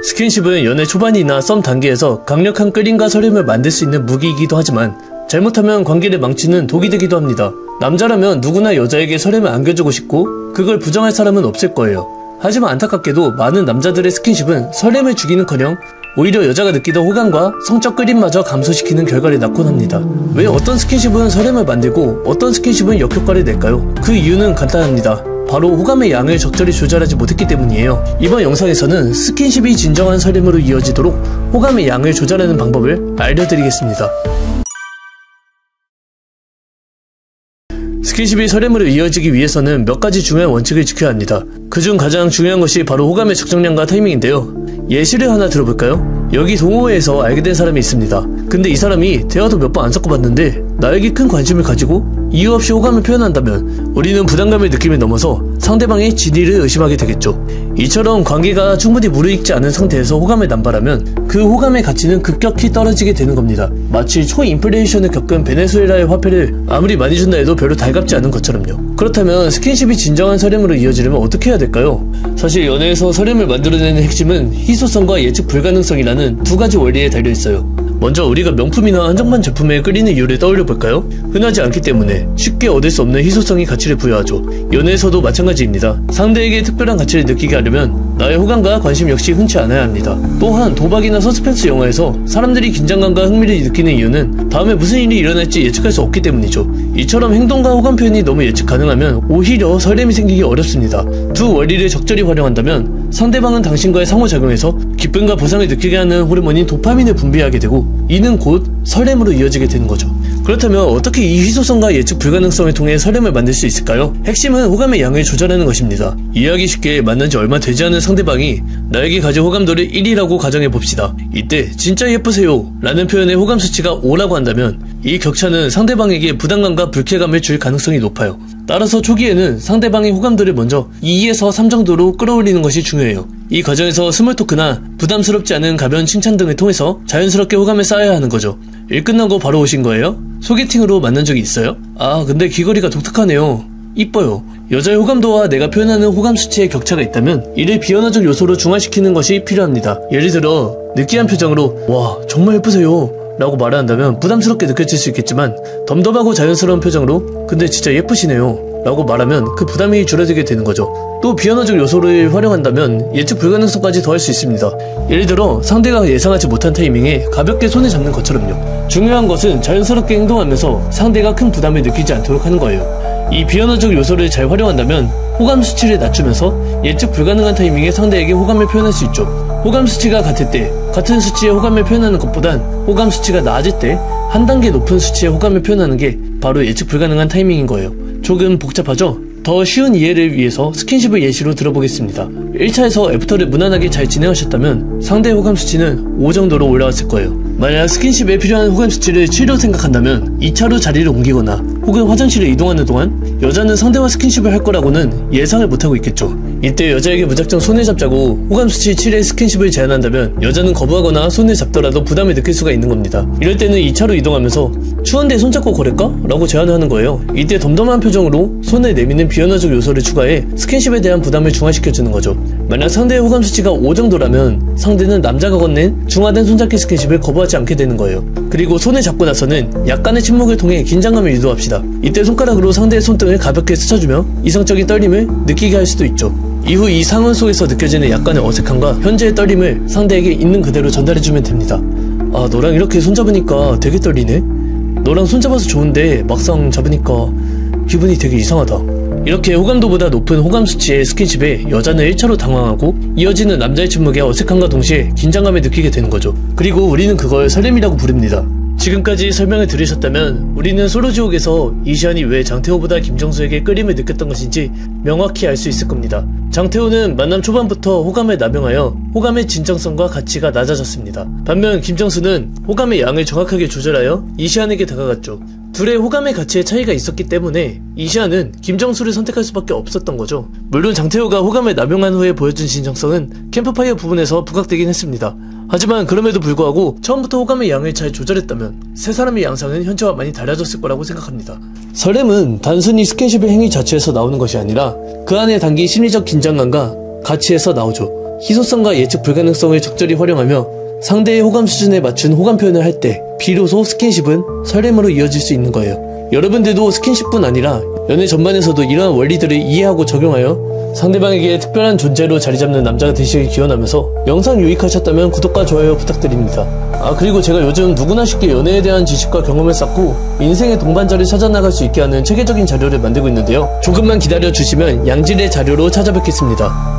스킨십은 연애 초반이나 썸 단계에서 강력한 끌림과 설렘을 만들 수 있는 무기이기도 하지만 잘못하면 관계를 망치는 독이 되기도 합니다. 남자라면 누구나 여자에게 설렘을 안겨주고 싶고 그걸 부정할 사람은 없을 거예요. 하지만 안타깝게도 많은 남자들의 스킨십은 설렘을 주기는커녕 오히려 여자가 느끼던 호감과 성적 끌림마저 감소시키는 결과를 낳곤 합니다. 왜 어떤 스킨십은 설렘을 만들고 어떤 스킨십은 역효과를 낼까요? 그 이유는 간단합니다. 바로 호감의 양을 적절히 조절하지 못했기 때문이에요. 이번 영상에서는 스킨십이 진정한 설렘으로 이어지도록 호감의 양을 조절하는 방법을 알려드리겠습니다. 스킨십이 설렘으로 이어지기 위해서는 몇 가지 중요한 원칙을 지켜야 합니다. 그중 가장 중요한 것이 바로 호감의 적정량과 타이밍인데요. 예시를 하나 들어볼까요? 여기 동호회에서 알게 된 사람이 있습니다. 근데 이 사람이 대화도 몇 번 안 섞어봤는데 나에게 큰 관심을 가지고 이유 없이 호감을 표현한다면 우리는 부담감을 느낌을 넘어서 상대방의 진위를 의심하게 되겠죠. 이처럼 관계가 충분히 무르익지 않은 상태에서 호감을 남발하면 그 호감의 가치는 급격히 떨어지게 되는 겁니다. 마치 초인플레이션을 겪은 베네수엘라의 화폐를 아무리 많이 준다 해도 별로 달갑지 않은 것처럼요. 그렇다면 스킨십이 진정한 설렘으로 이어지려면 어떻게 해야 될까요? 사실 연애에서 설렘을 만들어내는 핵심은 희소성과 예측 불가능성이라는 두 가지 원리에 달려있어요. 먼저 우리가 명품이나 한정판 제품에 끌리는 이유를 떠올려볼까요? 흔하지 않기 때문에 쉽게 얻을 수 없는 희소성이 가치를 부여하죠. 연애에서도 마찬가지입니다. 상대에게 특별한 가치를 느끼게 하려면 나의 호감과 관심 역시 흔치 않아야 합니다. 또한 도박이나 서스펜스 영화에서 사람들이 긴장감과 흥미를 느끼는 이유는 다음에 무슨 일이 일어날지 예측할 수 없기 때문이죠. 이처럼 행동과 호감 표현이 너무 예측 가능하면 오히려 설렘이 생기기 어렵습니다. 두 원리를 적절히 활용한다면 상대방은 당신과의 상호작용에서 기쁨과 보상을 느끼게 하는 호르몬인 도파민을 분비하게 되고 이는 곧 설렘으로 이어지게 되는 거죠. 그렇다면 어떻게 이 희소성과 예측 불가능성을 통해 설렘을 만들 수 있을까요? 핵심은 호감의 양을 조절하는 것입니다. 이해하기 쉽게 만난 지 얼마 되지 않은 상대방이 나에게 가진 호감도를 1이라고 가정해봅시다. 이때 진짜 예쁘세요 라는 표현의 호감 수치가 5라고 한다면 이 격차는 상대방에게 부담감과 불쾌감을 줄 가능성이 높아요. 따라서 초기에는 상대방의 호감도를 먼저 2에서 3 정도로 끌어올리는 것이 중요해요. 이 과정에서 스몰 토크나 부담스럽지 않은 가벼운 칭찬 등을 통해서 자연스럽게 호감을 쌓아야 하는 거죠. 일 끝나고 바로 오신 거예요? 소개팅으로 만난 적이 있어요? 아, 근데 귀걸이가 독특하네요. 이뻐요. 여자의 호감도와 내가 표현하는 호감 수치의 격차가 있다면 이를 비언어적 요소로 중화시키는 것이 필요합니다. 예를 들어 느끼한 표정으로 와 정말 예쁘세요 라고 말을 한다면 부담스럽게 느껴질 수 있겠지만 덤덤하고 자연스러운 표정으로 근데 진짜 예쁘시네요 라고 말하면 그 부담이 줄어들게 되는 거죠. 또 비언어적 요소를 활용한다면 예측 불가능성까지 더할 수 있습니다. 예를 들어 상대가 예상하지 못한 타이밍에 가볍게 손을 잡는 것처럼요. 중요한 것은 자연스럽게 행동하면서 상대가 큰 부담을 느끼지 않도록 하는 거예요. 이 비언어적 요소를 잘 활용한다면 호감 수치를 낮추면서 예측 불가능한 타이밍에 상대에게 호감을 표현할 수 있죠. 호감 수치가 같을 때 같은 수치의 호감을 표현하는 것보단 호감 수치가 낮을 때 한 단계 높은 수치의 호감을 표현하는 게 바로 예측 불가능한 타이밍인 거예요. 조금 복잡하죠? 더 쉬운 이해를 위해서 스킨십을 예시로 들어보겠습니다. 1차에서 애프터를 무난하게 잘 진행하셨다면 상대의 호감 수치는 5 정도로 올라왔을 거예요. 만약 스킨십에 필요한 호감 수치를 7로 생각한다면 2차로 자리를 옮기거나 혹은 화장실을 이동하는 동안 여자는 상대와 스킨십을 할 거라고는 예상을 못하고 있겠죠. 이때 여자에게 무작정 손을 잡자고 호감 수치 7의 스킨십을 제안한다면 여자는 거부하거나 손을 잡더라도 부담을 느낄 수가 있는 겁니다. 이럴 때는 2차로 이동하면서 추운데 손잡고 걸을까? 라고 제안을 하는 거예요. 이때 덤덤한 표정으로 손을 내미는 비언어적 요소를 추가해 스킨십에 대한 부담을 중화시켜주는 거죠. 만약 상대의 호감 수치가 5 정도라면 상대는 남자가 건넨 중화된 손잡기 스킨십을 거부하지 않게 되는 거예요. 그리고 손을 잡고 나서는 약간의 침묵을 통해 긴장감을 유도합시다. 이때 손가락으로 상대의 손등을 가볍게 스쳐주며 이성적인 떨림을 느끼게 할 수도 있죠. 이후 이 상황 속에서 느껴지는 약간의 어색함과 현재의 떨림을 상대에게 있는 그대로 전달해주면 됩니다. 아, 너랑 이렇게 손잡으니까 되게 떨리네? 너랑 손잡아서 좋은데 막상 잡으니까 기분이 되게 이상하다. 이렇게 호감도보다 높은 호감 수치의 스킨십에 여자는 1차로 당황하고 이어지는 남자의 침묵에 어색함과 동시에 긴장감을 느끼게 되는 거죠. 그리고 우리는 그걸 설렘이라고 부릅니다. 지금까지 설명을 들으셨다면 우리는 소로지옥에서 이시안이 왜 장태호보다 김정수에게 끌림을 느꼈던 것인지 명확히 알 수 있을 겁니다. 장태호는 만남 초반부터 호감을 남용하여 호감의 진정성과 가치가 낮아졌습니다. 반면 김정수는 호감의 양을 정확하게 조절하여 이시안에게 다가갔죠. 둘의 호감의 가치에 차이가 있었기 때문에 이시안은 김정수를 선택할 수밖에 없었던 거죠. 물론 장태호가 호감을 남용한 후에 보여준 진정성은 캠프파이어 부분에서 부각되긴 했습니다. 하지만 그럼에도 불구하고 처음부터 호감의 양을 잘 조절했다면 세 사람의 양상은 현재와 많이 달라졌을 거라고 생각합니다. 설렘은 단순히 스킨십의 행위 자체에서 나오는 것이 아니라 그 안에 담긴 심리적 긴장감과 가치에서 나오죠. 희소성과 예측 불가능성을 적절히 활용하며 상대의 호감 수준에 맞춘 호감 표현을 할 때 비로소 스킨십은 설렘으로 이어질 수 있는 거예요. 여러분들도 스킨십뿐 아니라 연애 전반에서도 이러한 원리들을 이해하고 적용하여 상대방에게 특별한 존재로 자리잡는 남자가 되시길 기원하면서 영상 유익하셨다면 구독과 좋아요 부탁드립니다. 그리고 제가 요즘 누구나 쉽게 연애에 대한 지식과 경험을 쌓고 인생의 동반자를 찾아나갈 수 있게 하는 체계적인 자료를 만들고 있는데요. 조금만 기다려주시면 양질의 자료로 찾아뵙겠습니다.